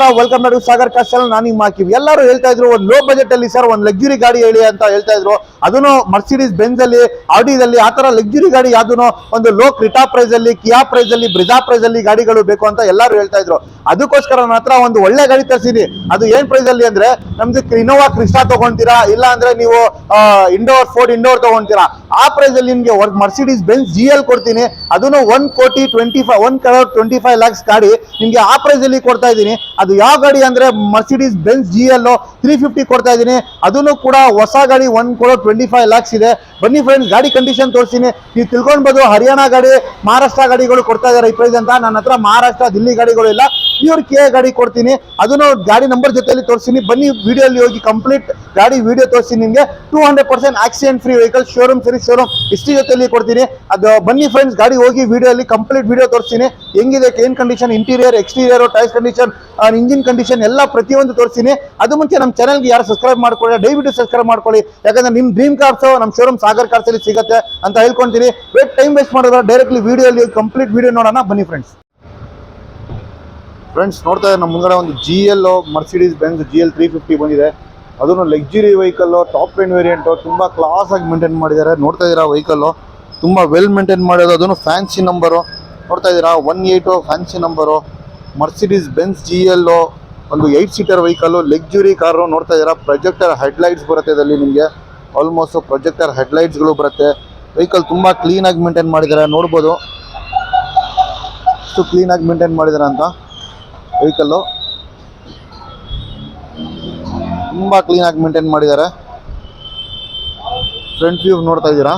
ನಮಸ್ಕಾರ, welcome to Sagar cars channel. ನಾನು ನಿಮ್ಮ ಹಾಕಿವಿ. ಎಲ್ಲರೂ ಹೇಳ್ತಾ ಇದ್ರು ಒಂದು ಲೋ ಬಜೆಟ್ ಅಲ್ಲಿ ಸರ್ ಒಂದು ಲಕ್ಸುರಿ ಗಾಡಿ ಹೇಳಿ ಅಂತ ಹೇಳ್ತಾ ಇದ್ರು. ಅದನ್ನು ಮರ್ಸಿಡೀಸ್ ಬೆಂಜ್ ಅಲ್ಲಿ, ಆಡಿದಲ್ಲಿ ಆ ತರ ಲಕ್ಸುರಿ ಗಾಡಿ ಯಾವ್ದು ಒಂದು ಲೋ ಕ್ರಿಟಾ ಪ್ರೈಸ್ ಅಲ್ಲಿ, ಕಿಯಾ ಪ್ರೈಸ್ ಅಲ್ಲಿ, ಬ್ರಿಜಾ ಪ್ರೈಸ್ ಅಲ್ಲಿ ಗಾಡಿಗಳು ಬೇಕು ಅಂತ ಎಲ್ಲರೂ ಹೇಳ್ತಾ ಇದ್ರು. ಅದಕ್ಕೋಸ್ಕರ ನನ್ನ ಹತ್ರ ಒಂದು ಒಳ್ಳೆ ಗಾಡಿ ತರಿಸಿದೀನಿ. ಅದು ಏನ್ ಪ್ರೈಸ್ ಅಲ್ಲಿ ಅಂದ್ರೆ, ನಮ್ದು ಇನೋವಾ ಕ್ರಿಸ್ಟಾ ತಗೊಂತೀರಾ, ಇಲ್ಲ ಅಂದ್ರೆ ನೀವು ಫೋರ್ಡ್ ಇಂಡೋರ್ ತಗೊಂತೀರಾ, ಆ ಪ್ರೈಸ್ ಅಲ್ಲಿ ನಿಮ್ಗೆ ಮರ್ಸಿಡೀಸ್ ಬೆಂಜ್ GL ಕೊಡ್ತೀನಿ. ಅದನ್ನು 1,25 lakhs ಗಾಡಿ ನಿಮ್ಗೆ ಆ ಪ್ರೈಸ್ ಅಲ್ಲಿ ಕೊಡ್ತಾ ಇದ್ದೀನಿ. ಅದು ಯಾವ ಗಾಡಿ ಅಂದ್ರೆ ಮರ್ಸಿಡೀಸ್ ಬೆಂಜ್ GL 350 ಕೊಡ್ತಾ ಇದ್ದೀನಿ. ಅದನ್ನು ಕೂಡ ಹೊಸ ಗಾಡಿ 1,25 lakhs ಇದೆ. ಬನ್ನಿ ಫ್ರೆಂಡ್ಸ್, ಗಾಡಿ ಕಂಡೀಷನ್ ತೋರಿಸ್ತೀನಿ, ನೀವು ತಿಳ್ಕೊಳ್ಬೋದು. ಹರಿಯಾಣ ಗಾಡಿ, ಮಹಾರಾಷ್ಟ್ರ ಗಾಡಿಗಳು ಕೊಡ್ತಾ ಇದ್ದಾರೆ ಈ ಪ್ರೈಸ್ ಅಂತ. ನನ್ನ ಹತ್ರ ಮಹಾರಾಷ್ಟ್ರ, ದಿಲ್ಲಿ ಗಾಡಿಗಳು ಇಲ್ಲ, ಪ್ಯೂರ್ KA ಗಾಡಿ ಕೊಡ್ತೀನಿ. ಅದನ್ನು ಗಾಡಿ ನಂಬರ್ ಜೊತೆಲಿ ತೋರಿಸ್ತೀನಿ. ಬನ್ನಿ ವಿಡಿಯೋಲಿ ಹೋಗಿ ಕಂಪ್ಲೀಟ್ ಗಾಡಿ ವಿಡಿಯೋ ತೋರಿಸ್ತೀನಿ. ನಿಮಗೆ 200% accident free vehicle, showroom history ಜೊತೆಲಿ ಕೊಡ್ತೀನಿ. ಅದು ಬನ್ನಿ ಫ್ರೆಂಡ್ಸ್, ಗಾಡಿ ಹೋಗಿ ವಿಡಿಯೋಲಿ ಕಂಪ್ಲೀಟ್ ವಿಡಿಯೋ ತೋರಿಸ್ತೀನಿ. ಹೆಂಗಿದೆ, ಏನ್ condition, interior, exterior, tyres condition, engine condition ಎಲ್ಲ ಪ್ರತಿಯೊಂದು ತೋರಿಸ್ತೀನಿ. ಅದು ಮುಂಚೆ ನಮ್ಮ ಚಾನಲ್ಗೆ ಯಾರು ಸಬ್ಸ್ಕ್ರೈಬ್ ಮಾಡ್ಕೊಳ್ಳಿ, ದಯವಿಟ್ಟು ಸಬ್ಸ್ಕ್ರೈಬ್ ಮಾಡ್ಕೊಳ್ಳಿ. ಯಾಕಂದ್ರೆ ನಿಮ್ ಡ್ರೀಮ್ ಕಾರ್ಸ್ ನಮ್ಮ ಶೋರೂಮ್ ಸಾಗರ್ ಕಾರ್ಸ್ ಅಲ್ಲಿ ಸಿಗುತ್ತೆ ಅಂತ ಹೇಳ್ಕೊಂತೀನಿ. ಟೈಮ್ ವೇಸ್ಟ್ ಮಾಡಿದ್ರೆ ಡೈರೆಕ್ಟ್ಲಿ ವಿಡಿಯೋಲಿ ಕಂಪ್ಲೀಟ್ ವಿಡಿಯೋ ನೋಡೋಣ. ಬನ್ನಿ ಫ್ರೆಂಡ್ಸ್ ನೋಡ್ತಾ ಇದ್ದಾರೆ ನಮ್ಮ ಮುಂದೆ ಒಂದು GL ಮರ್ಸಿಡೀಸ್ ಬೆಂಜ್ GL 350 ಬಂದಿದೆ. ಅದನ್ನು luxury vehicle, top end variant, ತುಂಬಾ ಕ್ಲಾಸ್ ಆಗಿ ಮೇಂಟೈನ್ ಮಾಡಿದ್ದಾರೆ. ನೋಡ್ತಾ ಇದ್ದೀರಾ ವೆಹಿಕಲ್ ತುಂಬಾ ವೆಲ್ ಮೇಂಟೈನ್ ಮಾಡೋದು. ಅದನ್ನು ಫ್ಯಾನ್ಸಿ ನಂಬರು ನೋಡ್ತಾ ಇದ್ದೀರಾ, 18 fancy number, Mercedes Benz GL, ಒಂದು 8 ಸೀಟರ್ ವೆಹಿಕಲ್, ಲಕ್ಸುರಿ ಕಾರು. ನೋಡ್ತಾ ಇದ್ದೀರಾ, ಪ್ರೊಜೆಕ್ಟರ್ ಹೆಡ್ಲೈಟ್ಸ್ ಬರುತ್ತೆ ಇದರಲ್ಲಿ ನಿಮಗೆ. ಆಲ್ಮೋಸ್ಟ್ ಪ್ರೊಜೆಕ್ಟರ್ ಹೆಡ್ಲೈಟ್ಸ್ಗಳು ಬರುತ್ತೆ. ವೆಹಿಕಲ್ ತುಂಬ ಕ್ಲೀನಾಗಿ ಮೇಂಟೈನ್ ಮಾಡಿದ್ದಾರೆ. ನೋಡ್ಬೋದು ಎಷ್ಟು ಕ್ಲೀನಾಗಿ ಮೇಂಟೈನ್ ಮಾಡಿದ್ದಾರೆ ಅಂತ. ವೆಹಿಕಲ್ಲು ತುಂಬ ಕ್ಲೀನಾಗಿ ಮೇಂಟೈನ್ ಮಾಡಿದ್ದಾರೆ. ಫ್ರಂಟ್ ವ್ಯೂ ನೋಡ್ತಾ ಇದ್ದೀರಾ,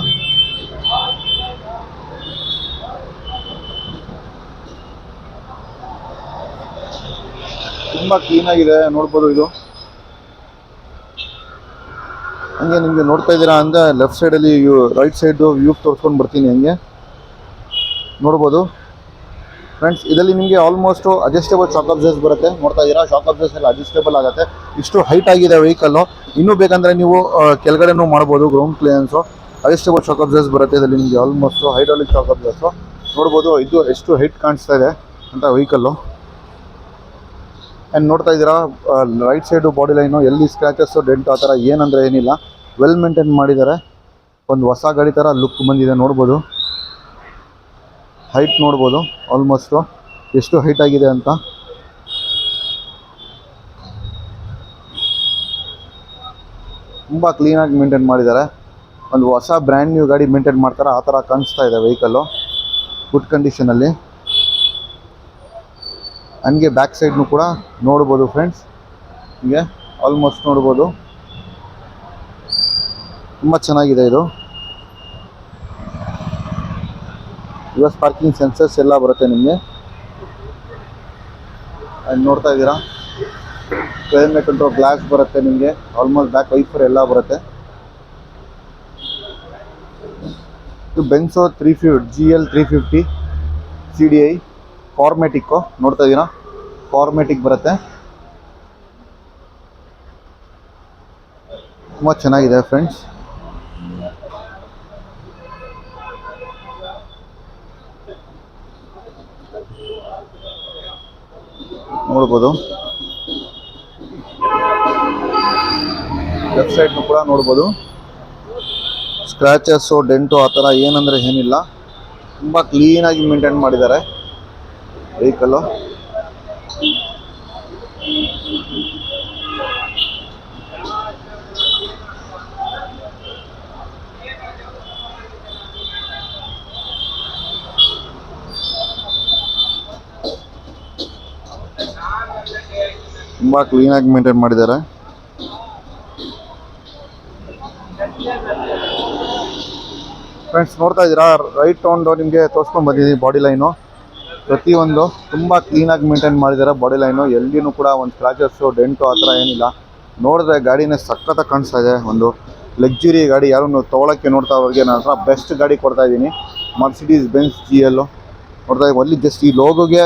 ತುಂಬ ಕ್ಲೀನಾಗಿದೆ. ನೋಡ್ಬೋದು ಇದು ಹಂಗೆ ನಿಮಗೆ ನೋಡ್ತಾ ಇದ್ದೀರಾ ಅಂದರೆ ಲೆಫ್ಟ್ ಸೈಡಲ್ಲಿ ರೈಟ್ ಸೈಡ್ ವ್ಯೂ ತೋರಿಸ್ಕೊಂಡು ಬರ್ತೀನಿ. ಹಂಗೆ ನೋಡ್ಬೋದು ಫ್ರೆಂಡ್ಸ್, ಇದರಲ್ಲಿ ನಿಮಗೆ ಆಲ್ಮೋಸ್ಟ್ ಅಡ್ಜಸ್ಟೇಬಲ್ ಶಾಕ್ ಅಬ್ಸರ್ಸ್ ಬರುತ್ತೆ. ನೋಡ್ತಾ ಇದ್ದೀರಾ, ಶಾಕ್ ಅಬ್ಸರ್ಸ್ ಎಲ್ಲ ಅಡ್ಜಸ್ಟೇಬಲ್ ಆಗುತ್ತೆ. ಇಷ್ಟು ಹೈಟ್ ಆಗಿದೆ ವೆಹಿಕಲ್ಲು. ಇನ್ನೂ ಬೇಕಂದರೆ ನೀವು ಕೆಳಗಡೆನೂ ಮಾಡ್ಬೋದು, ಗ್ರೌಂಡ್ ಕ್ಲಿಯರೆನ್ಸು. ಅಡ್ಜಸ್ಟೇಬಲ್ ಶಾಕ್ ಅಬ್ಸರ್ಸ್ ಬರುತ್ತೆ ಇದರಲ್ಲಿ ನಿಮಗೆ. ಆಲ್ಮೋಸ್ಟ್ ಹೈಡ್ರಾಲಿಕ್ ಶಾಕ್ ಅಬ್ಸರ್ಸು ನೋಡ್ಬೋದು. ಇದು ಎಷ್ಟು ಹೈಟ್ ಕಾಣಿಸ್ತಾ ಇದೆ ಅಂತ ವೆಹಿಕಲ್ಲು. ಆ್ಯಂಡ್ ನೋಡ್ತಾ ಇದ್ದೀರಾ, ರೈಟ್ ಸೈಡು ಬಾಡಿ ಲೈನು ಎಲ್ಲಿ ಸ್ಕ್ರ್ಯಾಚಸ್ಸು, ಡೆಂಟ್ ಆ ಥರ ಏನಂದರೆ ಏನಿಲ್ಲ, ವೆಲ್ ಮೇಂಟೈನ್ ಮಾಡಿದ್ದಾರೆ. ಒಂದು ಹೊಸ ಗಾಡಿ ಥರ ಲುಕ್ ಬಂದಿದೆ. ನೋಡ್ಬೋದು ಹೈಟ್, ನೋಡ್ಬೋದು ಆಲ್ಮೋಸ್ಟು ಎಷ್ಟು ಹೈಟ್ ಆಗಿದೆ ಅಂತ. ತುಂಬ ಕ್ಲೀನಾಗಿ ಮೇಂಟೈನ್ ಮಾಡಿದ್ದಾರೆ. ಒಂದು ಹೊಸ ಬ್ರ್ಯಾಂಡ್ ನ್ಯೂ ಗಾಡಿ ಮೇಂಟೈನ್ ಮಾಡ್ತಾರೆ ಆ ಥರ ಕಾಣಿಸ್ತಾ ಇದೆ ವೆಹಿಕಲ್ಲು, ಗುಡ್ ಕಂಡೀಷನಲ್ಲಿ. ಹಂಗೆ ಬ್ಯಾಕ್ ಸೈಡ್ನು ಕೂಡ ನೋಡ್ಬೋದು ಫ್ರೆಂಡ್ಸ್. ಹೀಗೆ ಆಲ್ಮೋಸ್ಟ್ ನೋಡ್ಬೋದು, ತುಂಬ ಚೆನ್ನಾಗಿದೆ ಇದು. US ಪಾರ್ಕಿಂಗ್ ಸೆನ್ಸರ್ಸ್ ಎಲ್ಲ ಬರುತ್ತೆ ನಿಮಗೆ. ಆ್ಯಂಡ್ ನೋಡ್ತಾ ಇದ್ದೀರಾ, ಕ್ಲೈಮೇಟ್ ಕಂಟ್ರೋಲ್ ಗ್ಲಾಸ್ ಬರುತ್ತೆ ನಿಮಗೆ. ಆಲ್ಮೋಸ್ಟ್ ಬ್ಯಾಕ್ ವೈಫರ್ ಎಲ್ಲ ಬರುತ್ತೆ. ಇದು ಬೆನ್ಸೋ GL 350 CDI ಫಾರ್ಮ್ಯಾಟಿಕ್ಕು. ನೋಡ್ತಾ ಇದ್ದೀರಾ, ಫಾರ್ಮ್ಯಾಟಿಕ್ ಬರುತ್ತೆ. ತುಂಬ ಚೆನ್ನಾಗಿದೆ ಫ್ರೆಂಡ್ಸ್. ನೋಡ್ಬೋದು ಲೆಫ್ಟ್ ಸೈಡ್ನು ಕೂಡ ನೋಡ್ಬೋದು. ಸ್ಕ್ರ್ಯಾಚಸ್ಸು, ಡೆಂಟು ಆ ಥರ ಏನಂದರೆ ಏನಿಲ್ಲ. ತುಂಬ ಕ್ಲೀನಾಗಿ ಮೇಂಟೈನ್ ಮಾಡಿದ್ದಾರೆ ವೆಹಿಕಲ್ಲು. ತುಂಬ ಕ್ಲೀನಾಗಿ ಮೇಂಟೈನ್ ಮಾಡಿದ್ದಾರೆ. ಫ್ರೆಂಡ್ಸ್ ನೋಡ್ತಾ ಇದ್ದೀರಾ, ರೈಟ್ ಒಂದು ನಿಮಗೆ ತೋರಿಸ್ಕೊಂಡು ಬಂದಿದ್ದೀವಿ. ಬಾಡಿ ಲೈನು ಪ್ರತಿಯೊಂದು ತುಂಬ ಕ್ಲೀನಾಗಿ ಮೇಂಟೈನ್ ಮಾಡಿದ್ದಾರೆ. ಬಾಡಿ ಲೈನು ಎಲ್ಲಿನೂ ಕೂಡ ಒಂದು ಸ್ಕ್ರಾಚಸ್ಸು, ಡೆಂಟು ಆ ಥರ ಏನಿಲ್ಲ. ನೋಡಿದ್ರೆ ಗಾಡಿನೇ ಸಖತ್ತಾಗಿ ಕಾಣಿಸ್ತಾ ಇದೆ. ಒಂದು ಲಕ್ಸುರಿ ಗಾಡಿ ಯಾರು ತೊಗೊಳಕ್ಕೆ ನೋಡ್ತಾ ಅವ್ರಿಗೆ ನನ್ನ ಹತ್ರ ಬೆಸ್ಟ್ ಗಾಡಿ ಕೊಡ್ತಾ ಇದ್ದೀನಿ, ಮರ್ಸಿಡೀಸ್ ಬೆಂಜ್ GL. ನೋಡ್ತಾ ಇದ್ದೀವಿ, ಅಲ್ಲಿ ಜಸ್ಟ್ ಈ ಲೋಗೋಗೆ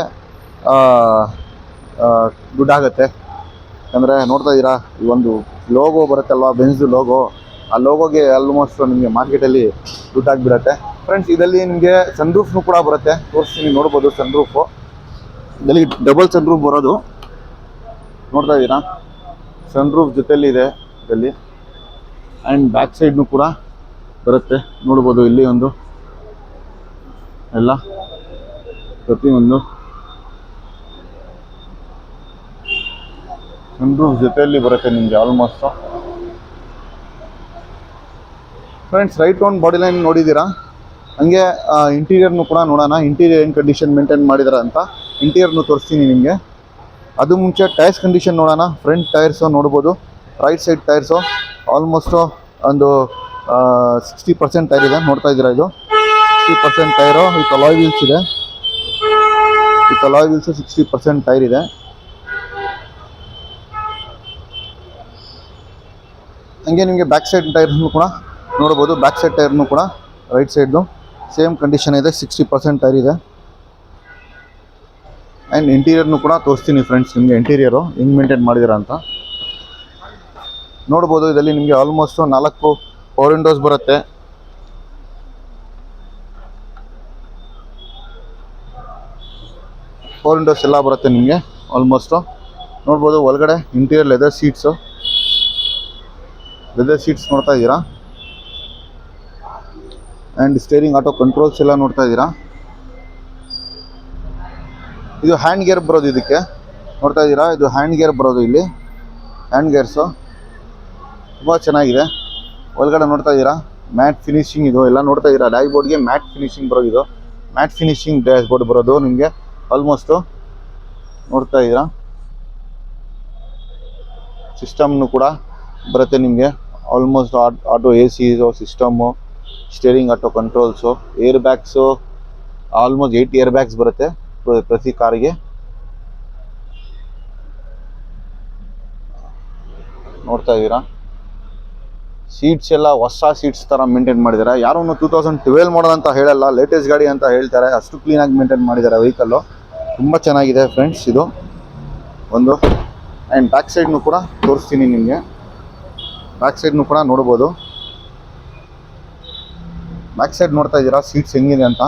ದುಡ್ಡಾಗುತ್ತೆ. ಯಾಕಂದರೆ ನೋಡ್ತಾ ಇದ್ದೀರಾ, ಈ ಒಂದು ಲೋಗೋ ಬರುತ್ತಲ್ವ, ಬೆಂಜ್ ಲೋಗೋ, ಆ ಲೋಗೋಗೆ ಆಲ್ಮೋಸ್ಟ್ ನಿಮಗೆ ಮಾರ್ಕೆಟಲ್ಲಿ ದುಡ್ಡಾಗಿಬಿಡುತ್ತೆ. ಫ್ರೆಂಡ್ಸ್ ಇದರಲ್ಲಿ ನಿಮಗೆ ಸನ್ರೂಫ್ನು ಕೂಡ ಬರುತ್ತೆ, ತೋರಿಸ್ತೀನಿ. ನೋಡ್ಬೋದು ಸನ್ರೂಫು, ಇದರಲ್ಲಿ ಡಬಲ್ ಸನ್ರೂಫ್ ಬರೋದು. ನೋಡ್ತಾ ಇದ್ದೀರಾ, ಸನ್ ರೂಫ್ ಜೊತೆಲಿ ಇದೆ ಇದರಲ್ಲಿ. ಆ್ಯಂಡ್ ಬ್ಯಾಕ್ ಸೈಡ್ನು ಕೂಡ ಬರುತ್ತೆ, ನೋಡ್ಬೋದು ಇಲ್ಲಿ ಒಂದು ಎಲ್ಲ ಪ್ರತಿಯೊಂದು ಸನ್ ರೂಫ್ ಜೊತೆಯಲ್ಲಿ ಬರುತ್ತೆ ನಿಮಗೆ almost. Friends, right round body line ನೋಡಿದ್ದೀರಾ. ಹಂಗೆ ಇಂಟೀರಿಯರ್ನು ಕೂಡ ನೋಡೋಣ, ಇಂಟೀರಿಯರ್ ಏನು ಕಂಡೀಷನ್ ಮೇಂಟೈನ್ ಮಾಡಿದಾರೆ ಅಂತ ಇಂಟೀರಿಯರ್ನು ತೋರಿಸ್ತೀನಿ ನಿಮಗೆ. ಅದು ಮುಂಚೆ ಟೈರ್ಸ್ ಕಂಡೀಷನ್ ನೋಡೋಣ. ಫ್ರಂಟ್ ಟೈರ್ಸು ನೋಡ್ಬೋದು, ರೈಟ್ ಸೈಡ್ ಟೈರ್ಸು ಆಲ್ಮೋಸ್ಟು ಒಂದು 60% ಟೈರ್ ಇದೆ, ನೋಡ್ತಾ ಇದ್ದೀರಾ. ಇದು 60% ಟೈರು ವಿತ್ ಅಲಾಯ್ ವೀಲ್ಸ್ ಇದೆ. ವಿತ್ ಅಲಾಯ್ ವೀಲ್ಸು 60% ಟೈರ್ ಇದೆ. ಹಂಗೆ ನಿಮಗೆ ಬ್ಯಾಕ್ ಸೈಡ್ ಟೈರ್ನು ಕೂಡ ನೋಡ್ಬೋದು. ಬ್ಯಾಕ್ ಸೈಡ್ ಟೈರ್ನು ಕೂಡ ರೈಟ್ ಸೈಡ್ದು ಸೇಮ್ ಕಂಡೀಷನ್ ಇದೆ, 60% ಟೈರ್ ಇದೆ. ಆ್ಯಂಡ್ ಇಂಟೀರಿಯರ್ನು ಕೂಡ ತೋರಿಸ್ತೀನಿ ಫ್ರೆಂಡ್ಸ್ ನಿಮಗೆ, ಇಂಟೀರಿಯರು ಹೆಂಗೆ ಮೇಂಟೈನ್ ಮಾಡಿದ್ದೀರಾ ಅಂತ ನೋಡ್ಬೋದು. ಇದರಲ್ಲಿ ನಿಮಗೆ ಆಲ್ಮೋಸ್ಟು 4 ಪವರ್ ವಿಂಡೋಸ್ ಬರುತ್ತೆ. ಪವರ್ ವಿಂಡೋಸ್ ಎಲ್ಲ ಬರುತ್ತೆ ನಿಮಗೆ ಆಲ್ಮೋಸ್ಟು ನೋಡ್ಬೋದು. ಒಳಗಡೆ ಇಂಟೀರಿಯರ್ ಲೆದರ್ ಸೀಟ್ಸು ನೋಡ್ತಾ ಇದ್ದೀರಾ. ಆ್ಯಂಡ್ ಸ್ಟೇರಿಂಗ್ ಆಟೋ ಕಂಟ್ರೋಲ್ಸ್ ಎಲ್ಲ ನೋಡ್ತಾ ಇದ್ದೀರಾ. ಇದು ಹ್ಯಾಂಡ್ ಗೇರ್ ಬರೋದು, ಇದಕ್ಕೆ ನೋಡ್ತಾ ಇದ್ದೀರಾ. ಇದು ಹ್ಯಾಂಡ್ ಗೇರ್ ಬರೋದು, ಇಲ್ಲಿ ಹ್ಯಾಂಡ್ ಗೇರ್ಸು ತುಂಬ ಚೆನ್ನಾಗಿದೆ. ಒಳಗಡೆ ನೋಡ್ತಾ ಇದ್ದೀರಾ ಮ್ಯಾಟ್ ಫಿನಿಶಿಂಗ್, ಇದು ಎಲ್ಲ ನೋಡ್ತಾ ಇದ್ದೀರಾ. ಡ್ಯಾಶ್ ಬೋರ್ಡ್ಗೆ ಮ್ಯಾಟ್ ಫಿನಿಶಿಂಗ್ ಬರೋದು, ಇದು ಮ್ಯಾಟ್ ಫಿನಿಶಿಂಗ್ ಡ್ಯಾಶ್ ಬೋರ್ಡ್ ಬರೋದು ನಿಮಗೆ ಆಲ್ಮೋಸ್ಟು ನೋಡ್ತಾ ಇದ್ದೀರಾ. ಸಿಸ್ಟಮ್ನು ಕೂಡ ಬರುತ್ತೆ ನಿಮಗೆ almost. Auto AC system, steering auto controls, air bags almost 8 air bags ಬರುತ್ತೆ ಪ್ರತಿ ಕಾರಿಗೆ. ನೋಡ್ತಾ ಇದ್ದೀರಾ. ಸೀಟ್ಸ್ ಎಲ್ಲ ಹೊಸ ಸೀಟ್ಸ್ ಥರ ಮೇಂಟೈನ್ ಮಾಡಿದ್ದಾರೆ. ಯಾರೂ 2012 ಮಾಡಲ್ ಅಂತ ಹೇಳಲ್ಲ, ಲೇಟೆಸ್ಟ್ ಗಾಡಿ ಅಂತ ಹೇಳ್ತಾರೆ. ಅಷ್ಟು ಕ್ಲೀನಾಗಿ ಮೇಂಟೈನ್ ಮಾಡಿದ್ದಾರೆ ವೆಹಿಕಲ್ಲು, ತುಂಬ ಚೆನ್ನಾಗಿದೆ ಫ್ರೆಂಡ್ಸ್ ಇದು ಒಂದು. ಆ್ಯಂಡ್ ಬ್ಯಾಕ್ ಸೈಡ್ನು ಕೂಡ ತೋರಿಸ್ತೀನಿ ನಿಮಗೆ. ಬ್ಯಾಕ್ ಸೈಡ್ನು ಕೂಡ ನೋಡ್ಬೋದು. ಬ್ಯಾಕ್ ಸೈಡ್ ನೋಡ್ತಾ ಇದ್ದೀರಾ ಸೀಟ್ಸ್ ಹೆಂಗಿದೆ ಅಂತ.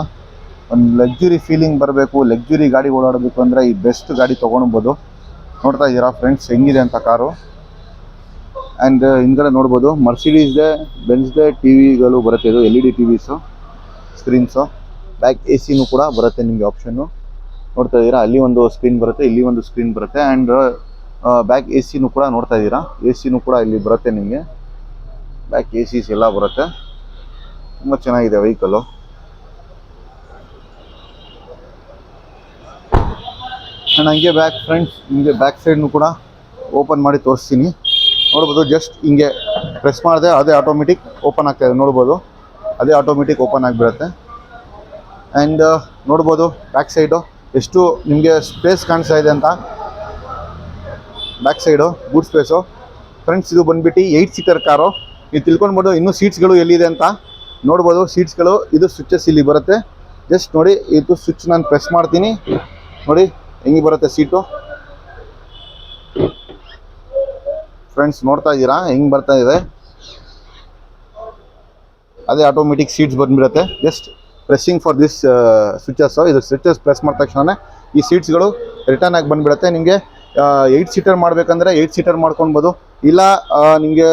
ಒಂದು ಲಕ್ಸುರಿ ಫೀಲಿಂಗ್ ಬರಬೇಕು, ಲಕ್ಸುರಿ ಗಾಡಿ ಓಡಾಡಬೇಕು ಅಂದರೆ ಈ ಬೆಸ್ಟ್ ಗಾಡಿ ತೊಗೊಳ್ಬೋದು. ನೋಡ್ತಾ ಇದ್ದೀರಾ ಫ್ರೆಂಡ್ಸ್ ಹೆಂಗಿದೆ ಅಂತ ಕಾರು. ಆ್ಯಂಡ್ ಹಿಂದ್ಗಡೆ ನೋಡ್ಬೋದು ಮರ್ಸಿಡೀಸ್ದೆ, ಬೆಂಜ್ದೆ ಟಿವಿಗಳು ಬರುತ್ತೆ. ಇದು LED TVಸು, ಸ್ಕ್ರೀನ್ಸು, ಬ್ಯಾಕ್ ACನೂ ಕೂಡ ಬರುತ್ತೆ ನಿಮಗೆ ಆಪ್ಷನ್ನು. ನೋಡ್ತಾ ಇದ್ದೀರಾ, ಅಲ್ಲಿ ಒಂದು ಸ್ಕ್ರೀನ್ ಬರುತ್ತೆ, ಇಲ್ಲಿ ಒಂದು ಸ್ಕ್ರೀನ್ ಬರುತ್ತೆ. ಆ್ಯಂಡ್ ಬ್ಯಾಕ್ ACನೂ ಕೂಡ ನೋಡ್ತಾ ಇದ್ದೀರಾ, ACನೂ ಕೂಡ ಇಲ್ಲಿ ಬರುತ್ತೆ ನಿಮಗೆ. ಬ್ಯಾಕ್ ACಸ್ ಎಲ್ಲ ಬರುತ್ತೆ, ತುಂಬ ಚೆನ್ನಾಗಿದೆ ವೆಹಿಕಲ್ಲು. ಆ್ಯಂಡ್ ಹಂಗೆ ಬ್ಯಾಕ್ ಫ್ರೆಂಡ್ಸ್ ನಿಮಗೆ ಬ್ಯಾಕ್ ಸೈಡ್ನು ಕೂಡ ಓಪನ್ ಮಾಡಿ ತೋರಿಸ್ತೀನಿ. ನೋಡ್ಬೋದು, ಜಸ್ಟ್ ಹಿಂಗೆ ಪ್ರೆಸ್ ಮಾಡಿದೆ ಅದೇ ಆಟೋಮೆಟಿಕ್ ಓಪನ್ ಆಗ್ತಾಯಿದೆ. ನೋಡ್ಬೋದು, ಅದೇ ಆಟೋಮೆಟಿಕ್ ಓಪನ್ ಆಗಿಬಿಡುತ್ತೆ. ಆ್ಯಂಡ್ ನೋಡ್ಬೋದು ಬ್ಯಾಕ್ ಸೈಡು ಎಷ್ಟು ನಿಮಗೆ ಸ್ಪೇಸ್ ಕಾಣಿಸ್ತಾ ಇದೆ ಅಂತ. Back side boot space friends. ಇದು ಬಂದುಬಿಟ್ಟು 8 ಸೀಟರ್ ಕಾರು. ನೀವು ತಿಳ್ಕೊಳ್ಬೋದು ಇನ್ನೂ ಸೀಟ್ಸ್ಗಳು ಎಲ್ಲಿದೆ ಅಂತ. ನೋಡ್ಬೋದು ಸೀಟ್ಸ್ಗಳು, ಇದು ಸ್ವಿಚಸ್ ಇಲ್ಲಿ ಬರುತ್ತೆ. ಜಸ್ಟ್ ನೋಡಿ, ಇದು ಸ್ವಿಚ್ ನಾನು ಪ್ರೆಸ್ ಮಾಡ್ತೀನಿ, ನೋಡಿ ಹೆಂಗೆ ಬರುತ್ತೆ ಸೀಟು ಫ್ರೆಂಡ್ಸ್. ನೋಡ್ತಾ ಇದ್ದೀರಾ ಹೆಂಗೆ ಬರ್ತಾ ಇದೆ, ಅದೇ ಆಟೋಮೆಟಿಕ್ ಸೀಟ್ಸ್ ಬಂದುಬಿಡುತ್ತೆ. ಜಸ್ಟ್ ಪ್ರೆಸ್ಸಿಂಗ್ ಫಾರ್ ದಿಸ್ ಸ್ವಿಚಸ್ಸು, ಇದು ಸ್ವಿಚಸ್ ಪ್ರೆಸ್ ಮಾಡಿದ ತಕ್ಷಣ ಈ ಸೀಟ್ಸ್ಗಳು ರಿಟರ್ನ್ ಆಗಿ ಬಂದುಬಿಡುತ್ತೆ. ನಿಮಗೆ 8 ಸೀಟರ್ ಮಾಡಬೇಕಂದ್ರೆ 8 ಸೀಟರ್ ಮಾಡ್ಕೊಳ್ಬೋದು. ಇಲ್ಲ ನಿಮಗೆ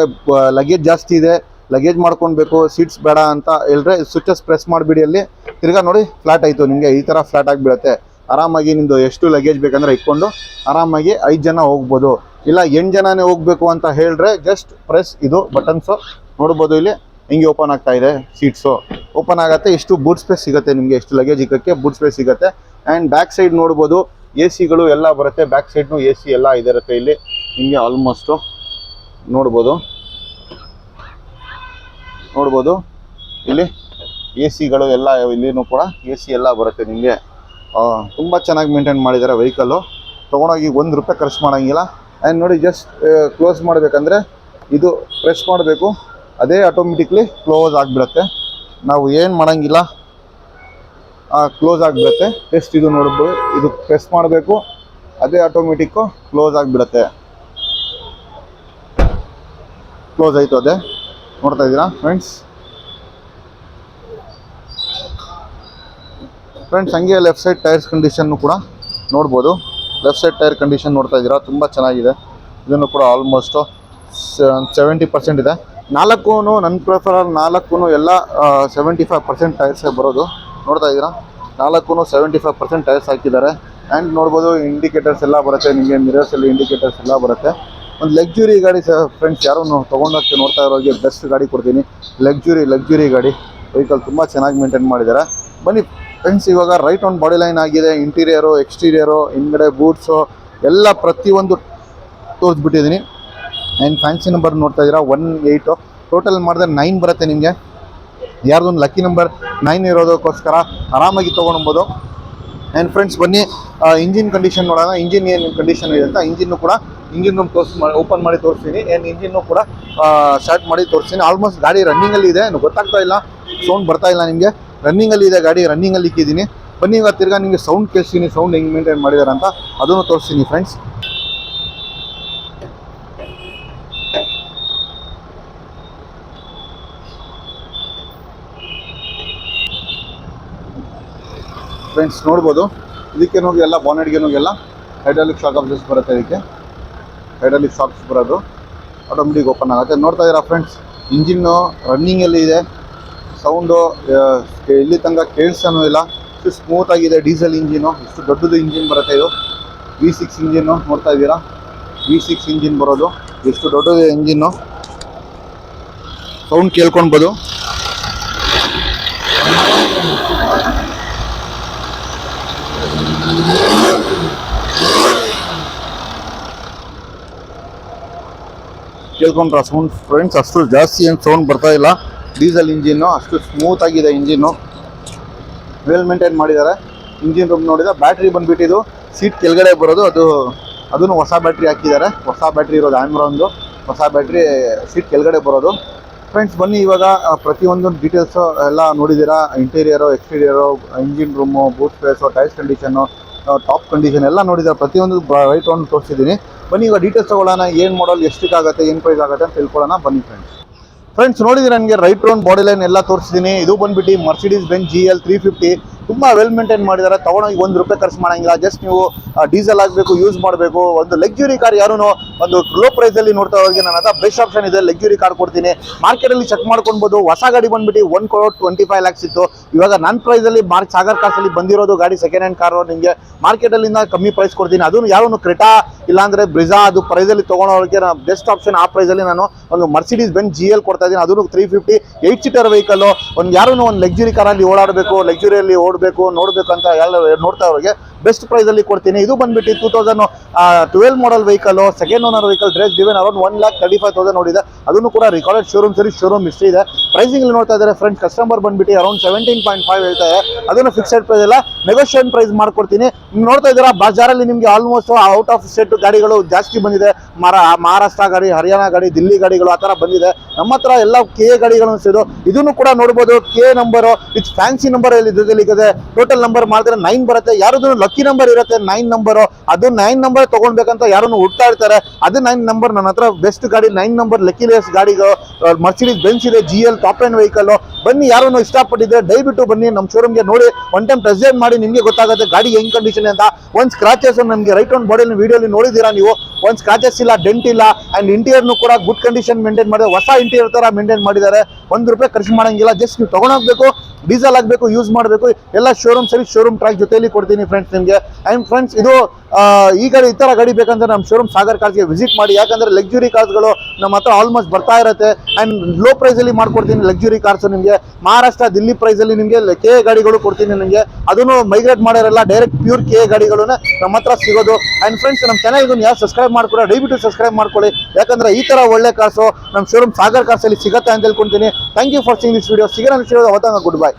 ಲಗೇಜ್ ಜಾಸ್ತಿ ಇದೆ, ಲಗೇಜ್ ಮಾಡ್ಕೊಳ್ಬೇಕು, ಸೀಟ್ಸ್ ಬೇಡ ಅಂತ ಹೇಳಿದ್ರೆ ಸ್ವಿಚಸ್ ಪ್ರೆಸ್ ಮಾಡಿಬಿಡಿ. ಅಲ್ಲಿ ತಿರ್ಗಾ ನೋಡಿ ಫ್ಲಾಟ್ ಆಯಿತು, ನಿಮಗೆ ಈ ಥರ ಫ್ಲಾಟ್ ಆಗಿಬಿಡುತ್ತೆ. ಆರಾಮಾಗಿ ನಿಮ್ಮದು ಎಷ್ಟು ಲಗೇಜ್ ಬೇಕಂದ್ರೆ ಇಟ್ಕೊಂಡು ಆರಾಮಾಗಿ 5 ಜನ ಹೋಗ್ಬೋದು. ಇಲ್ಲ 8 ಜನನೇ ಹೋಗಬೇಕು ಅಂತ ಹೇಳಿದ್ರೆ ಜಸ್ಟ್ ಪ್ರೆಸ್ ಇದು ಬಟನ್ಸು. ನೋಡ್ಬೋದು ಇಲ್ಲಿ ಹಿಂಗೆ ಓಪನ್ ಆಗ್ತಾ ಇದೆ, ಸೀಟ್ಸು ಓಪನ್ ಆಗುತ್ತೆ. ಎಷ್ಟು ಬೂಟ್ ಸ್ಪೇಸ್ ಸಿಗುತ್ತೆ ನಿಮಗೆ, ಎಷ್ಟು ಲಗೇಜ್ ಇಕ್ಕಕ್ಕೆ ಬೂಟ್ ಸ್ಪೇಸ್ ಸಿಗುತ್ತೆ. ಆ್ಯಂಡ್ ಬ್ಯಾಕ್ ಸೈಡ್ ನೋಡ್ಬೋದು ACಗಳು ಎಲ್ಲ ಬರುತ್ತೆ. ಬ್ಯಾಕ್ ಸೈಡ್ನು AC ಎಲ್ಲ ಇದಿರುತ್ತೆ ಇಲ್ಲಿ ನಿಮಗೆ ಆಲ್ಮೋಸ್ಟು. ನೋಡ್ಬೋದು ಇಲ್ಲಿ ACಗಳು ಎಲ್ಲ ಇಲ್ಲಿನೂ ಕೂಡ AC ಎಲ್ಲ ಬರುತ್ತೆ ನಿಮಗೆ. ತುಂಬ ಚೆನ್ನಾಗಿ ಮೇಂಟೈನ್ ಮಾಡಿದ್ದಾರೆ ವೆಹಿಕಲ್ಲು. ತೊಗೊಂಡೋಗಿ ₹1 ಖರ್ಚು ಮಾಡೋಂಗಿಲ್ಲ. ಆ್ಯಂಡ್ ನೋಡಿ, ಜಸ್ಟ್ ಕ್ಲೋಸ್ ಮಾಡಬೇಕಂದ್ರೆ ಇದು ಪ್ರೆಸ್ ಮಾಡಬೇಕು, ಅದೇ ಆಟೋಮೆಟಿಕ್ಲಿ ಕ್ಲೋಸ್ ಆಗಿಬಿಡುತ್ತೆ. ನಾವು ಏನು ಮಾಡೋಂಗಿಲ್ಲ, ಕ್ಲೋಸ್ ಆಗಿಬಿಡುತ್ತೆ. ಜಸ್ಟ್ ಇದು ನೋಡ್ಬೋದು, ಇದು ಪ್ರೆಸ್ ಮಾಡಬೇಕು, ಅದೇ ಆಟೋಮೆಟಿಕ್ಕು ಕ್ಲೋಸ್ ಆಗಿಬಿಡುತ್ತೆ. ಕ್ಲೋಸ್ ಆಯಿತು, ಅದೇ ನೋಡ್ತಾ ಇದ್ದೀರಾ ಫ್ರೆಂಡ್ಸ್. ಹಂಗೆ ಲೆಫ್ಟ್ ಸೈಡ್ ಟೈರ್ಸ್ ಕಂಡೀಷನ್ನು ಕೂಡ ನೋಡ್ಬೋದು. ಲೆಫ್ಟ್ ಸೈಡ್ ಟೈರ್ ಕಂಡೀಷನ್ ನೋಡ್ತಾ ಇದ್ದೀರಾ, ತುಂಬ ಚೆನ್ನಾಗಿದೆ. ಇದನ್ನು ಕೂಡ ಆಲ್ಮೋಸ್ಟು 70% ಇದೆ. ನಾಲ್ಕು ನನ್ನ ಪ್ರಿಫರಲ್ಲಿ ನಾಲ್ಕು ಎಲ್ಲ 75% ಟೈರ್ಸೇ ಬರೋದು. ನೋಡ್ತಾ ಇದ್ದೀರಾ, ನಾಲ್ಕು 75% ಟೈರ್ಸ್ ಹಾಕಿದ್ದಾರೆ. ಆ್ಯಂಡ್ ನೋಡ್ಬೋದು ಇಂಡಿಕೇಟರ್ಸ್ ಎಲ್ಲ ಬರುತ್ತೆ ನಿಮಗೆ, ಮಿರರ್ಸಲ್ಲಿ ಇಂಡಿಕೇಟರ್ಸ್ ಎಲ್ಲ ಬರುತ್ತೆ. ಒಂದು ಲಕ್ಸುರಿ ಗಾಡಿ ಫ್ರೆಂಡ್ಸ್, ಯಾರು ತೊಗೊಂಡೋಕ್ಕೆ ನೋಡ್ತಾ ಇರೋರಿಗೆ ಬೆಸ್ಟ್ ಗಾಡಿ ಕೊಡ್ತೀನಿ. ಲಕ್ಸುರಿ ಗಾಡಿ ವೆಹಿಕಲ್ ತುಂಬ ಚೆನ್ನಾಗಿ ಮೇಂಟೈನ್ ಮಾಡಿದ್ದಾರೆ. ಬನ್ನಿ ಫ್ರೆಂಡ್ಸ್, ಇವಾಗ ರೈಟ್ ಆನ್ ಬಾಡಿ ಲೈನ್ ಆಗಿದೆ. ಇಂಟೀರಿಯರು, ಎಕ್ಸ್ಟೀರಿಯರು, ಹಿಂದ್ಗಡೆ ಬೂಟ್ಸು ಎಲ್ಲ ಪ್ರತಿಯೊಂದು ತೋರಿಸ್ಬಿಟ್ಟಿದ್ದೀನಿ. ಆ್ಯಂಡ್ ಫ್ಯಾನ್ಸಿ ನಂಬರ್ ನೋಡ್ತಾ ಇದ್ದೀರಾ 18. ಟೋಟಲ್ ಮಾಡಿದ್ರೆ 9 ಬರುತ್ತೆ ನಿಮಗೆ. ಯಾರ್ದೊಂದು ಲಕ್ಕಿ ನಂಬರ್ 9 ಇರೋದಕ್ಕೋಸ್ಕರ ಆರಾಮಾಗಿ ತೊಗೊಳ್ಬೋದು. ಆ್ಯಂಡ್ ಫ್ರೆಂಡ್ಸ್ ಬನ್ನಿ, ಇಂಜಿನ್ ಕಂಡೀಷನ್ ನೋಡೋಣ. ಇಂಜಿನ್ ಏನು ಕಂಡೀಷನ್ ಇದೆ ಅಂತ ಇಂಜಿನ್ನು ಕೂಡ ಇಂಜಿನ್ ರೂಮ್ ಓಪನ್ ಮಾಡಿ ತೋರಿಸ್ತೀನಿ. ಏನು ಇಂಜಿನ್ನು ಕೂಡ ಸ್ಟಾರ್ಟ್ ಮಾಡಿ ತೋರಿಸ್ತೀನಿ. ಆಲ್ಮೋಸ್ಟ್ ಗಾಡಿ ರನ್ನಿಂಗಲ್ಲಿ ಇದೆ, ಗೊತ್ತಾಗ್ತಾ ಇಲ್ಲ, ಸೌಂಡ್ ಬರ್ತಾ ಇಲ್ಲ ನಿಮಗೆ. ರನ್ನಿಂಗಲ್ಲಿ ಇದೆ ಗಾಡಿ, ರನ್ನಿಂಗಲ್ಲಿ ಇಕ್ಕಿದ್ದೀನಿ. ಬನ್ನಿ ಇವಾಗ ತಿರ್ಗಾ ನಿಮಗೆ ಸೌಂಡ್ ಕೇಳಿಸ್ತೀನಿ, ಸೌಂಡ್ ಹೆಂಗೆ ಮೇಂಟೈನ್ ಮಾಡಿದ್ದಾರೆ ಅಂತ ಅದನ್ನು ತೋರಿಸ್ತೀನಿ ಫ್ರೆಂಡ್ಸ್. ಫ್ರೆಂಡ್ಸ್ ನೋಡ್ಬೋದು, ಇದಕ್ಕೇನು ಹೋಗಿ ಎಲ್ಲ ಬಾನೆಟ್ಗೇನು ಹೋಗಿಲ್ಲ ಹೈಡ್ರಾಲಿಕ್ ಶಾಕ್ ಅಬ್ಸರ್ಸ್ ಬರುತ್ತೆ. ಇದಕ್ಕೆ ಹೈಡ್ರಾಲಿಕ್ ಶಾಕ್ಸ್ ಬರೋದು ಆಟೋಮೆಟಿಕ್ ಓಪನ್ ಆಗುತ್ತೆ. ನೋಡ್ತಾ ಇದ್ದೀರಾ ಫ್ರೆಂಡ್ಸ್, ಇಂಜಿನ್ನು ರನ್ನಿಂಗಲ್ಲಿ ಇದೆ. ಸೌಂಡು ಇಲ್ಲಿ ತನಕ ಕೇಳಿಸ್ತಾನೂ ಇಲ್ಲ, ಇಷ್ಟು ಸ್ಮೂತಾಗಿದೆ. ಡೀಸೆಲ್ ಇಂಜಿನು, ಇಷ್ಟು ದೊಡ್ಡದು ಇಂಜಿನ್ ಬರುತ್ತೆ. ಇದು V6 ಇಂಜಿನ್ನು ನೋಡ್ತಾ ಇದ್ದೀರಾ, V6 ಇಂಜಿನ್ ಬರೋದು. ಎಷ್ಟು ದೊಡ್ಡದು ಇಂಜಿನ್ನು, ಸೌಂಡ್ ಕೇಳ್ಕೊಳ್ಬೋದು. ಕೇಳ್ಕೊಂಡ್ರ ಸೌಂಡ್ ಫ್ರೆಂಡ್ಸ್? ಅಷ್ಟು ಜಾಸ್ತಿ ಏನು ಸೌಂಡ್ ಬರ್ತಾ ಇಲ್ಲ. ಡೀಸೆಲ್ ಇಂಜಿನ್ನು, ಅಷ್ಟು ಸ್ಮೂತ್ ಆಗಿದೆ ಇಂಜಿನ್ನು, ವೆಲ್ ಮೇಂಟೈನ್ ಮಾಡಿದ್ದಾರೆ. ಇಂಜಿನ್ ರೂಮ್ ನೋಡಿದ ಬ್ಯಾಟ್ರಿ ಬಂದುಬಿಟ್ಟಿದ್ದು ಸೀಟ್ ಕೆಳಗಡೆ ಬರೋದು, ಅದನ್ನು ಹೊಸ ಬ್ಯಾಟ್ರಿ ಹಾಕಿದ್ದಾರೆ. ಹೊಸ ಬ್ಯಾಟ್ರಿ ಇರೋದು ಆಮ್ರಾನ್ದು ಹೊಸ ಬ್ಯಾಟ್ರಿ ಸೀಟ್ ಕೆಳಗಡೆ ಬರೋದು. ಫ್ರೆಂಡ್ಸ್ ಬನ್ನಿ, ಇವಾಗ ಪ್ರತಿಯೊಂದು ಡೀಟೇಲ್ಸು ಎಲ್ಲ ನೋಡಿದ್ದೀರಾ. Interior, exterior, engine room, boot space, tyres condition, top condition ಎಲ್ಲ ನೋಡಿದ್ದಾರೆ. ಪ್ರತಿಯೊಂದು ರೈಟ್ ಒಂದು ತೋರಿಸಿದ್ದೀನಿ. ಬನ್ನಿ ಇವಾಗ ಡೀಟೇಲ್ಸ್ ತೊಗೊಳ್ಳೋಣ. ಏನು ಮಾಡಲ್, ಎಷ್ಟಕ್ಕಾಗುತ್ತೆ, ಏನು ಪ್ರೈಸ್ ಆಗುತ್ತೆ ಅಂತ ತಿಳ್ಕೊಳ್ಳೋಣ ಬನ್ನಿ ಫ್ರೆಂಡ್ಸ್. ನೋಡಿದ್ರೆ ನನಗೆ ರೈಟ್ ರೌಂಡ್ ಬಾಡಿ ಲೈನ್ ಎಲ್ಲ ತೋರಿಸಿದ್ದೀನಿ. ಇದು ಬಂದುಬಿಟ್ಟು ಮರ್ಸಿಡೀಸ್ ಬೆಂಜ್ GL 350. ತುಂಬ ವೆಲ್ ಮೇಂಟೈನ್ ಮಾಡಿದ್ದಾರೆ. ತೊಗೊಂಡೋಗಿ ₹1 ಖರ್ಚು ಮಾಡೋಂಗಿಲ್ಲ. ಜಸ್ಟ್ ನೀವು ಡೀಸೆಲ್ ಆಗಬೇಕು, ಯೂಸ್ ಮಾಡಬೇಕು. ಒಂದು ಲಕ್ಸುರಿ ಕಾರ್ ಯಾರೂ ಒಂದು ಲೋ ಪ್ರೈಸಲ್ಲಿ ನೋಡ್ತಾ ಹೋಗಿ ನನ್ನ ಹತ್ರ ಬೆಸ್ಟ್ ಆಪ್ಷನ್ ಇದೆ, ಲಕ್ಸುರಿ ಕಾರ್ ಕೊಡ್ತೀನಿ. ಮಾರ್ಕೆಟಲ್ಲಿ ಚೆಕ್ ಮಾಡ್ಕೊಳ್ಬೋದು. ಹೊಸ ಗಾಡಿ ಬಂದುಬಿಟ್ಟು 1,25 lakhs ಇತ್ತು. ಇವಾಗ ನನ್ನ ಪ್ರೈಸಲ್ಲಿ ಸಾಗರ್ ಕಾರ್ಸಲ್ಲಿ ಬಂದಿರೋದು ಗಾಡಿ ಸೆಕೆಂಡ್ ಹ್ಯಾಂಡ್ ಕಾರು ನಿಮಗೆ ಮಾರ್ಕೆಟಲ್ಲಿಂದ ಕಮ್ಮಿ ಪ್ರೈಸ್ ಕೊಡ್ತೀನಿ. ಅದನ್ನು ಯಾರು ಕ್ರೆಟಾ ಇಲ್ಲಾಂದರೆ ಬ್ರಿಜಾ ಅದು ಪ್ರೈಸಲ್ಲಿ ತೊಗೊಳೋರಿಗೆ ಬೆಸ್ಟ್ ಆಪ್ಷನ್. ಆ ಪ್ರೈಸಲ್ಲಿ ನಾನು ಒಂದು ಮರ್ಸಿಡೀಸ್ ಬೆಂಜ್ GL ಕೊಡ್ತಾ ಇದ್ದೀನಿ. ಅದನ್ನು 350 8 ಸೀಟರ್ ವೆಹಿಕಲ್ಲು. ಒಂದು ಯಾರೂ ಒಂದು ಲಕ್ಸುರಿ ಕಾರಲ್ಲಿ ಓಡಾಡಬೇಕು, ಲಕ್ಸುರಿಯಲ್ಲಿ ನೋಡಬೇಕು ಅಂತ ಎಲ್ಲ ನೋಡ್ತಾ ಅವ್ರಿಗೆ ಬೆಸ್ಟ್ ಪ್ರೈಸಲ್ಲಿ ಕೊಡ್ತೀನಿ. ಇದು ಬಂದುಬಿಟ್ಟು 2012 model vehicle, second owner vehicle. ಡ್ರೆಸ್ ಡಿವೈನ್ ಅರೌಂಡ್ 1,35,000 ನೋಡಿದೆ. ಅದನ್ನು ಕೂಡ ರಿಕಾರ್ಡೆಡ್ ಶೋರೂಮ್ ಹಿಸ್ಟ್ರಿ ಇದೆ. ಪ್ರೈಸಿಂಗ್ ನೋಡ್ತಾ ಇದ್ದಾರೆ ಫ್ರೆಂಡ್ಸ್. ಕಸ್ಟಮರ್ ಬಂದುಬಿಟ್ಟು ಅರೌಂಡ್ 17.5 ಹೇಳ್ತಾರೆ. ಅದನ್ನು ಫಿಕ್ಸೆಡ್ ಪ್ರೈಸ್ ಎಲ್ಲ ನೆಗೋಷಿಯೇಷನ್ ಪ್ರೈಸ್ ಮಾಡ್ಕೊಡ್ತೀನಿ. ನೋಡ್ತಾ ಇದ್ದೀರಾ, ಬಜಾರಲ್ಲಿ ನಿಮಗೆ ಆಲ್ಮೋಸ್ಟ್ ಔಟ್ ಆಫ್ ಸ್ಟೇಟ್ ಗಾಡಿಗಳು ಜಾಸ್ತಿ ಬಂದಿದೆ. ಮಹಾರಾಷ್ಟ್ರ ಗಾಡಿ, ಹರಿಯಾಣ ಗಾಡಿ, ದಿಲ್ಲಿ ಗಾಡಿಗಳು ಆ ಥರ ಬಂದಿದೆ. ನಮ್ಮ ಹತ್ರ ಎಲ್ಲ KA ಗಾಡಿಗಳು ಸಿಗೋದು. ಇದನ್ನು ಕೂಡ ನೋಡ್ಬೋದು. KA number with fancy number ಇದೆ. ಟೋಟಲ್ ನಂಬರ್ ಮಾಡಿದ್ರೆ 9 ಬರುತ್ತೆ. ಯಾರದು ಲಕ್ಕಿ ನಂಬರ್ ಇರುತ್ತೆ 9 ನಂಬರು, ಅದು 9 ನಂಬರ್ ತೊಗೊಳ್ಬೇಕಂತ ಯಾರನ್ನು ಹುಡ್ತಾ ಇರ್ತಾರೆ. ಅದು 9 ನಂಬರ್ ನನ್ನ ಹತ್ರ ಬೆಸ್ಟ್ ಗಾಡಿ 9 ನಂಬರ್ ಲಕ್ಕಿಲೆಸ್ ಗಾಡಿಗಳು. ಮರ್ಸಿಡೀಸ್ ಬೆಂಜ್ ಇದೆ, GL ಟಾಪ್ ಎಂಡ್ ವೆಹಿಕಲ್. ಬನ್ನಿ, ಯಾರನ್ನು ಇಷ್ಟಪಟ್ಟಿದ್ರೆ ದಯವಿಟ್ಟು ಬನ್ನಿ ನಮ್ಮ ಶೋರೂಮ್ಗೆ. ನೋಡಿ, ಒನ್ ಟೈಮ್ ಟೆಸ್ಟ್ ಡ್ರೈವ್ ಮಾಡಿ, ನಿಮಗೆ ಗೊತ್ತಾಗುತ್ತೆ ಗಾಡಿ ಹೆಂಗ್ ಕಂಡೀಷನ್ ಅಂತ. ಒಂದು ಸ್ಕ್ರಾಚಸ್ ನಮಗೆ ರೈಟ್ ಆನ್ ಬಾಡಿ ವಿಡಿಯೋಲಿ ನೋಡಿದ್ದೀರಾ ನೀವು. ಒಂದು ಸ್ಕ್ರಾಚಸ್ ಇಲ್ಲ, ಡೆಂಟ್ ಇಲ್ಲ. ಆ್ಯಂಡ್ ಇಂಟೀರಿಯರ್ನು ಕೂಡ ಗುಡ್ ಕಂಡೀಷನ್ ಮೇಂಟೈನ್ ಮಾಡಿದ್ದಾರೆ. ಹೊಸ ಇಂಟೀರಿಯರ್ ಥರ ಮೇಂಟೈನ್ ಮಾಡಿದ್ದಾರೆ. ₹1 ಖರ್ಚು ಮಾಡೋಂಗಿಲ್ಲ. ಜಸ್ಟ್ ನೀವು ತೊಗೊಂಡೋಗ್ಬೇಕು, ಡೀಸೆಲ್ ಆಗಬೇಕು, ಯೂಸ್ ಮಾಡಬೇಕು. ಎಲ್ಲ ಶೋರೂಮ್ ಟ್ರ್ಯಾಕ್ ಜೊತೆಯಲ್ಲಿ ಕೊಡ್ತೀನಿ ಫ್ರೆಂಡ್ಸ್ ನಿಮಗೆ. ಆ್ಯಂಡ್ ಫ್ರೆಂಡ್ಸ್, ಇದು ಈ ಗಾಡಿ ಈ ಥರ ಗಾಡಿ ಬೇಕಂದ್ರೆ ನಮ್ಮ ಶೋರೂಮ್ ಸಾಗರ್ ಕಾರ್ಸ್ಗೆ ವಿಸಿಟ್ ಮಾಡಿ. ಯಾಕಂದರೆ ಲಕ್ಸುರಿ ಕಾರ್ಸ್ಗಳು ನಮ್ಮ ಹತ್ರ ಆಲ್ಮೋಸ್ಟ್ ಬರ್ತಾ ಇರುತ್ತೆ. ಆ್ಯಂಡ್ ಲೋ ಪ್ರೈಸಲ್ಲಿ ಮಾಡ್ಕೊಡ್ತೀನಿ ಲಕ್ಸುರಿ ಕಾರ್ಸ್ ನಿಮಗೆ. ಮಹಾರಾಷ್ಟ್ರ, ದಿಲ್ಲಿ ಪ್ರೈಸಲ್ಲಿ ನಿಮಗೆ KA ಗಾಡಿಗಳು ಕೊಡ್ತೀನಿ ನಿಮಗೆ. ಅದನ್ನು ಮೈಗ್ರೇಟ್ ಮಾಡೋರೆಲ್ಲ ಡೈರೆಕ್ಟ್ ಪ್ಯೂರ್ KA ಗಾಡಿಗಳು ನಮ್ಮ ಹತ್ರ ಸಿಗೋದು. ಆ್ಯಂಡ್ ಫ್ರೆಂಡ್ಸ್, ನಮ್ಮ ಚಾನಲ್ಗೂ ಯಾರು ಸಬ್ಸ್ಕ್ರೈಬ್ ಮಾಡ್ಕೊಡ ದಯವಿಟ್ಟು ಸಬ್ಸ್ಕ್ರೈಬ್ ಮಾಡ್ಕೊಳ್ಳಿ. ಯಾಕಂದರೆ ಈ ಥರ ಒಳ್ಳೆ ಕಾರ್ಸು ನಮ್ಮ ಶೋರೂಮ್ ಸಾಗರ್ ಕಾರ್ಸಲ್ಲಿ ಸಿಗುತ್ತೆ ಅಂತ ಹೇಳ್ಕೊಳ್ತೀನಿ. Thank you for seeing this video. ಸಿಗೋಣ ವಿಡಿಯೋ. Good by.